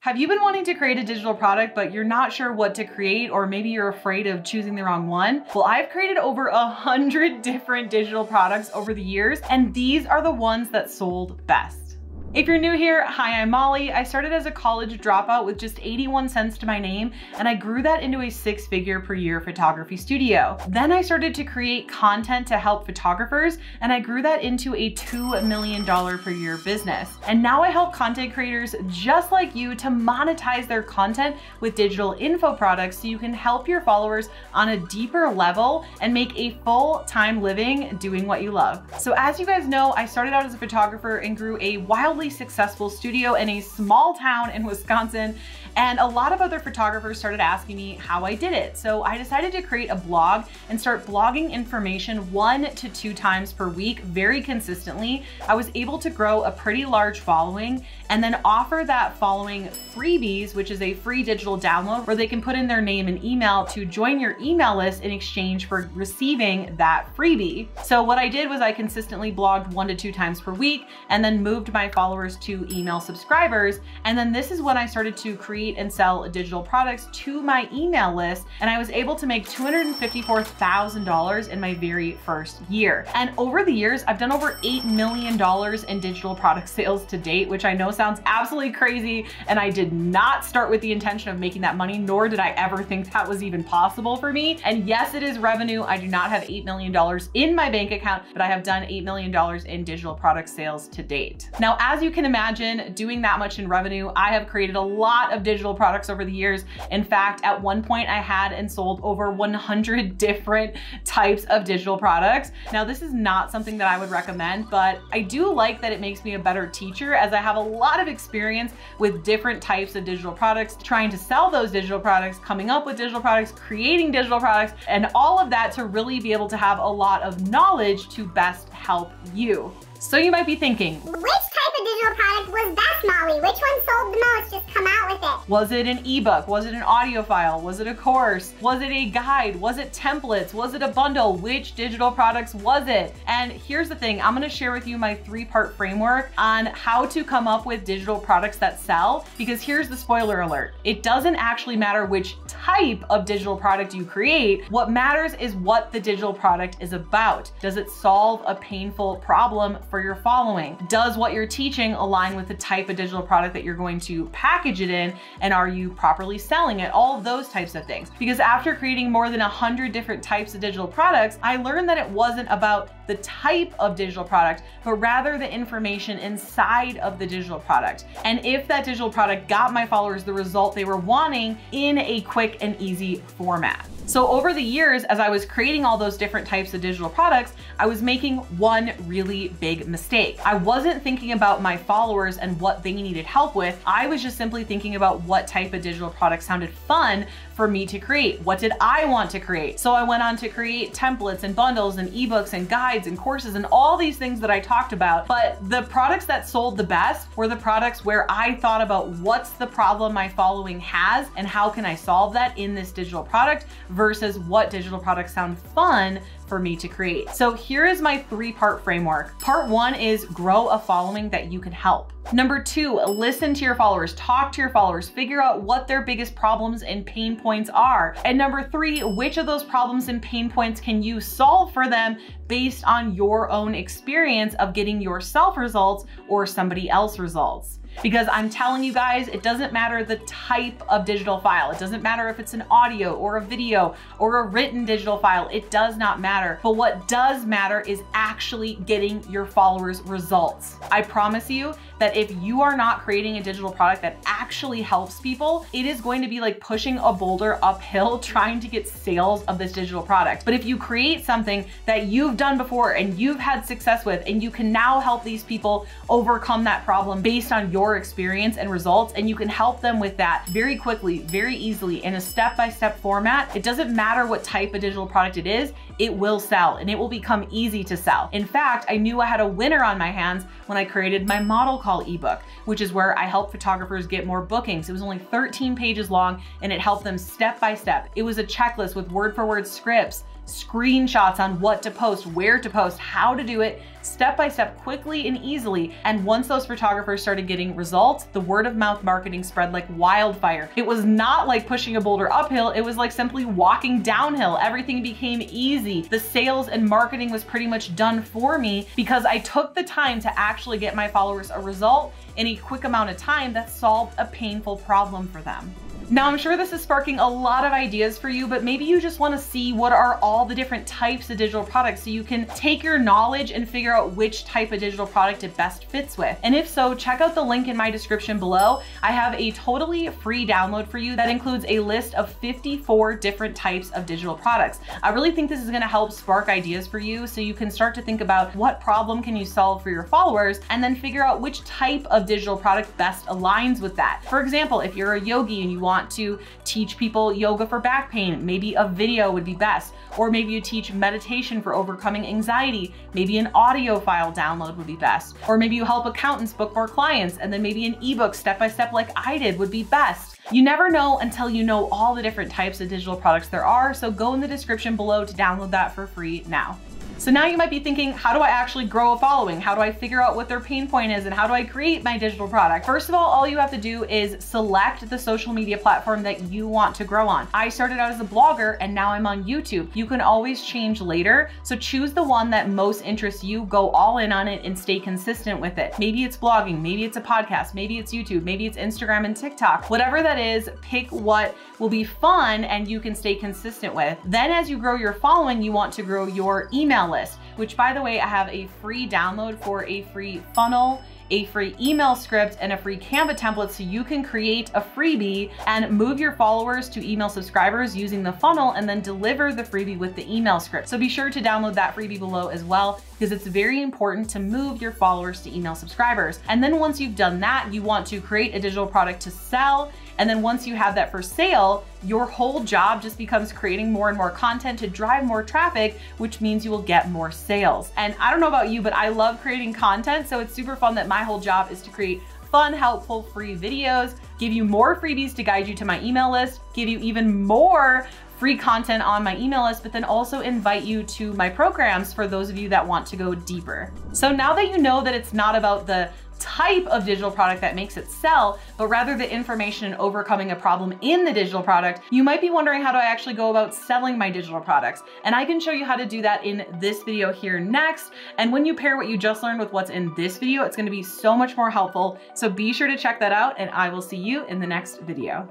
Have you been wanting to create a digital product, but you're not sure what to create, or maybe you're afraid of choosing the wrong one? Well, I've created over 100 different digital products over the years, and these are the ones that sold best. If you're new here, hi, I'm Molly. I started as a college dropout with just 81 cents to my name, and I grew that into a 6-figure per year photography studio. Then I started to create content to help photographers, and I grew that into a $2 million per year business. And now I help content creators just like you to monetize their content with digital info products so you can help your followers on a deeper level and make a full-time living doing what you love. So as you guys know, I started out as a photographer and grew a wildly successful studio in a small town in Wisconsin, and a lot of other photographers started asking me how I did it. So I decided to create a blog and start blogging information 1 to 2 times per week very consistently. I was able to grow a pretty large following and then offer that following freebies, which is a free digital download where they can put in their name and email to join your email list in exchange for receiving that freebie. So what I did was I consistently blogged 1 to 2 times per week and then moved my followers to email subscribers. And then this is when I started to create and sell digital products to my email list. And I was able to make $254,000 in my very first year. And over the years, I've done over $8 million in digital product sales to date, which I know sounds absolutely crazy. And I did not start with the intention of making that money, nor did I ever think that was even possible for me. And yes, it is revenue. I do not have $8 million in my bank account, but I have done $8 million in digital product sales to date. Now, as you can imagine, doing that much in revenue, I have created a lot of digital products over the years. In fact, at one point I had and sold over 100 different types of digital products. Now, this is not something that I would recommend, but I do like that it makes me a better teacher, as I have a lot of experience with different types of digital products, trying to sell those digital products, coming up with digital products, creating digital products, and all of that to really be able to have a lot of knowledge to best help you. So you might be thinking, which type of digital product was best, Molly? Which one sold the most? Just come out with it. Was it an ebook? Was it an audio file? Was it a course? Was it a guide? Was it templates? Was it a bundle? Which digital products was it? And here's the thing, I'm gonna share with you my 3-part framework on how to come up with digital products that sell, because here's the spoiler alert. It doesn't actually matter which type of digital product you create. What matters is what the digital product is about. Does it solve a painful problem for your following? Does what you're teaching align with the type of digital product that you're going to package it in? And are you properly selling it? All of those types of things. Because after creating more than 100 different types of digital products, I learned that it wasn't about the type of digital product, but rather the information inside of the digital product. And if that digital product got my followers the result they were wanting in a quick and easy format. So over the years, as I was creating all those different types of digital products, I was making one really big mistake. I wasn't thinking about my followers and what they needed help with. I was just simply thinking about what type of digital product sounded fun for me to create. What did I want to create? So I went on to create templates and bundles and ebooks and guides and courses and all these things that I talked about. But the products that sold the best were the products where I thought about what's the problem my following has and how can I solve that in this digital product, versus what digital products sound fun for me to create. So here is my 3-part framework. Part 1 is grow a following that you can help. Number 2, listen to your followers, talk to your followers, figure out what their biggest problems and pain points are. And number 3, which of those problems and pain points can you solve for them based on your own experience of getting yourself results or somebody else results. Because I'm telling you guys, it doesn't matter the type of digital file. It doesn't matter if it's an audio or a video or a written digital file. It does not matter. But what does matter is actually getting your followers results. I promise you that if you are not creating a digital product that actually helps people, it is going to be like pushing a boulder uphill trying to get sales of this digital product. But if you create something that you've done before and you've had success with, and you can now help these people overcome that problem based on your experience and results, and you can help them with that very quickly, very easily in a step-by-step format, it doesn't matter what type of digital product it is. it will sell and it will become easy to sell. In fact, I knew I had a winner on my hands when I created my model call ebook, which is where I help photographers get more bookings. It was only 13 pages long and it helped them step by step. It was a checklist with word for word scripts, screenshots on what to post, where to post, how to do it step by step, quickly and easily. And once those photographers started getting results, the word of mouth marketing spread like wildfire. It was not like pushing a boulder uphill. It was like simply walking downhill. Everything became easy. The sales and marketing was pretty much done for me because I took the time to actually get my followers a result in a quick amount of time that solved a painful problem for them. Now, I'm sure this is sparking a lot of ideas for you, but maybe you just want to see what are all the different types of digital products so you can take your knowledge and figure out which type of digital product it best fits with. And if so, check out the link in my description below. I have a totally free download for you that includes a list of 54 different types of digital products. I really think this is going to help spark ideas for you so you can start to think about what problem can you solve for your followers and then figure out which type of digital product best aligns with that. For example, if you're a yogi and you want to teach people yoga for back pain, maybe a video would be best. Or maybe you teach meditation for overcoming anxiety, maybe an audio file download would be best. Or maybe you help accountants book more clients and then maybe an ebook step-by-step like I did would be best. You never know until you know all the different types of digital products there are, so go in the description below to download that for free now. So now you might be thinking, how do I actually grow a following? How do I figure out what their pain point is? And how do I create my digital product? First of all you have to do is select the social media platform that you want to grow on. I started out as a blogger and now I'm on YouTube. You can always change later. So choose the one that most interests you, go all in on it and stay consistent with it. Maybe it's blogging, maybe it's a podcast, maybe it's YouTube, maybe it's Instagram and TikTok. Whatever that is, pick what will be fun and you can stay consistent with. Then as you grow your following, you want to grow your email list, which by the way, I have a free download for a free funnel, a free email script, and a free Canva template so you can create a freebie and move your followers to email subscribers using the funnel and then deliver the freebie with the email script. So be sure to download that freebie below as well because it's very important to move your followers to email subscribers. And then once you've done that, you want to create a digital product to sell. And then once you have that for sale, your whole job just becomes creating more and more content to drive more traffic, which means you will get more sales. And I don't know about you, but I love creating content. So it's super fun that my whole job is to create fun, helpful, free videos, give you more freebies to guide you to my email list, give you even more free content on my email list, but then also invite you to my programs for those of you that want to go deeper. So now that you know that it's not about the type of digital product that makes it sell, but rather the information and overcoming a problem in the digital product, you might be wondering, how do I actually go about selling my digital products? And I can show you how to do that in this video here next. And when you pair what you just learned with what's in this video, it's going to be so much more helpful. So be sure to check that out and I will see you in the next video.